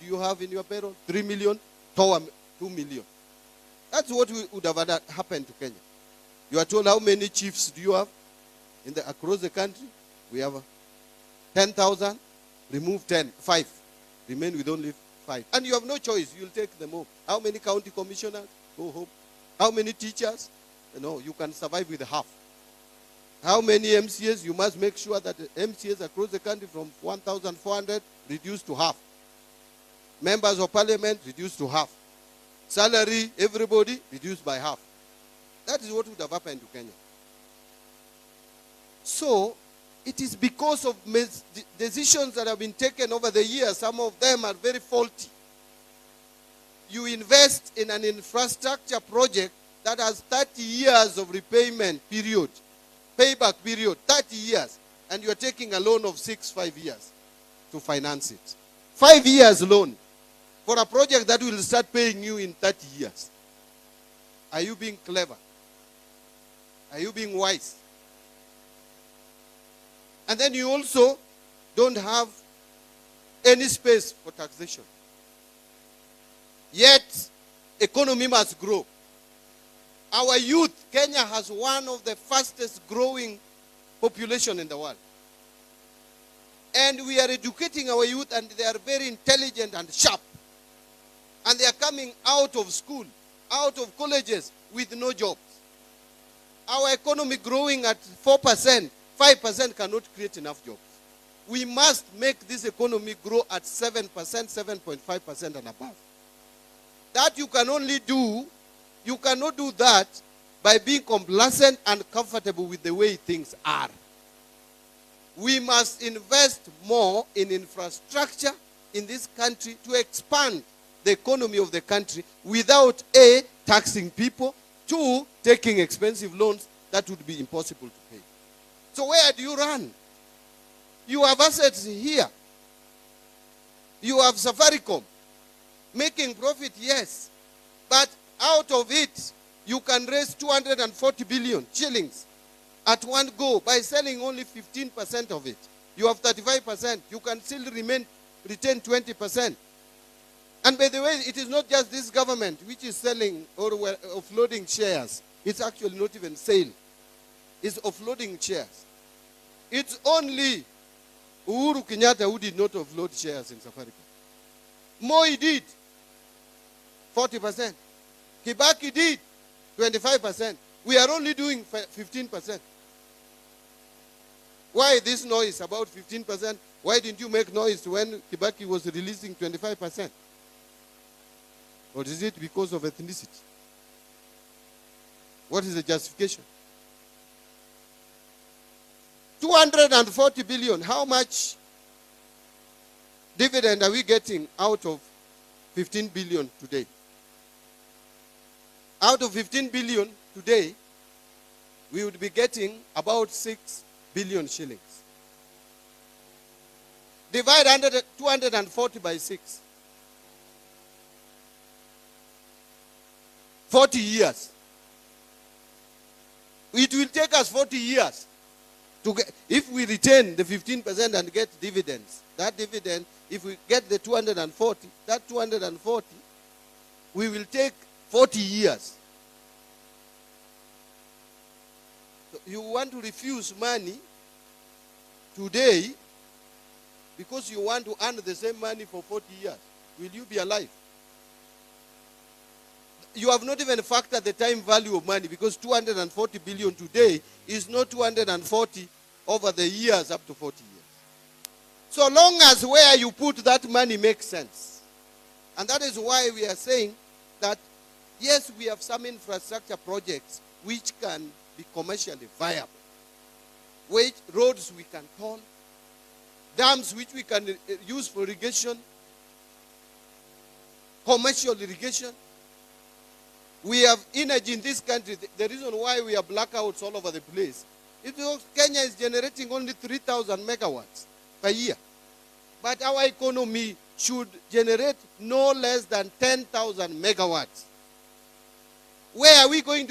do you have in your payroll? 3 million, tower 2 million. That's what would have happened to Kenya. You are told how many chiefs do you have across the country? We have 10,000, remove 5, remain with only 5. And you have no choice, you'll take them home. How many county commissioners? Go home. How many teachers? You can survive with half. How many MCAs? You must make sure that the MCAs across the country from 1,400 reduced to half. Members of parliament reduced to half. Salary, everybody reduced by half. That is what would have happened to Kenya. So, it is because of decisions that have been taken over the years. Some of them are very faulty. You invest in an infrastructure project that has 30 years of repayment period, payback period, 30 years, and you are taking a loan of 5 years to finance it. 5 years loan for a project that will start paying you in 30 years. Are you being clever? Are you being wise? And then you also don't have any space for taxation. Yet, economy must grow. Our youth, Kenya has one of the fastest growing population in the world. And we are educating our youth, and they are very intelligent and sharp. And they are coming out of school, out of colleges with no jobs. Our economy growing at 4%, 5% cannot create enough jobs. We must make this economy grow at 7%, 7.5% and above. That you can only do, you cannot do that by being complacent and comfortable with the way things are. We must invest more in infrastructure in this country to expand the economy of the country without A, taxing people, 2, taking expensive loans that would be impossible to pay. So where do you run? You have assets here. You have Safaricom making profit, yes. But out of it, you can raise 240 billion shillings at one go by selling only 15% of it. You have 35%. You can still retain 20%. And by the way, it is not just this government which is selling or offloading shares. It's actually not even sale. It's offloading shares. It's only Uhuru Kenyatta who did not offload shares in Safaricom. Moi did 40%. Kibaki did 25%. We are only doing 15%. Why this noise about 15%? Why didn't you make noise when Kibaki was releasing 25%? Or is it because of ethnicity? What is the justification? 240 billion. How much dividend are we getting out of 15 billion today? Out of 15 billion today, we would be getting about 6 billion shillings. Divide 240 by 6. 40 years. It will take us 40 years to get, if we retain the 15% and get dividends. That dividend, if we get the 240, that 240, we will take 40 years. So you want to refuse money today because you want to earn the same money for 40 years. Will you be alive? You have not even factored the time value of money, because 240 billion today is not 240 over the years up to 40 years. So long as where you put that money makes sense. And that is why we are saying that, yes, we have some infrastructure projects which can be commercially viable. Which roads we can turn, dams which we can use for irrigation, commercial irrigation. We have energy in this country. The reason why we have blackouts all over the place is because Kenya is generating only 3,000 megawatts per year. But our economy should generate no less than 10,000 megawatts. Where are we going to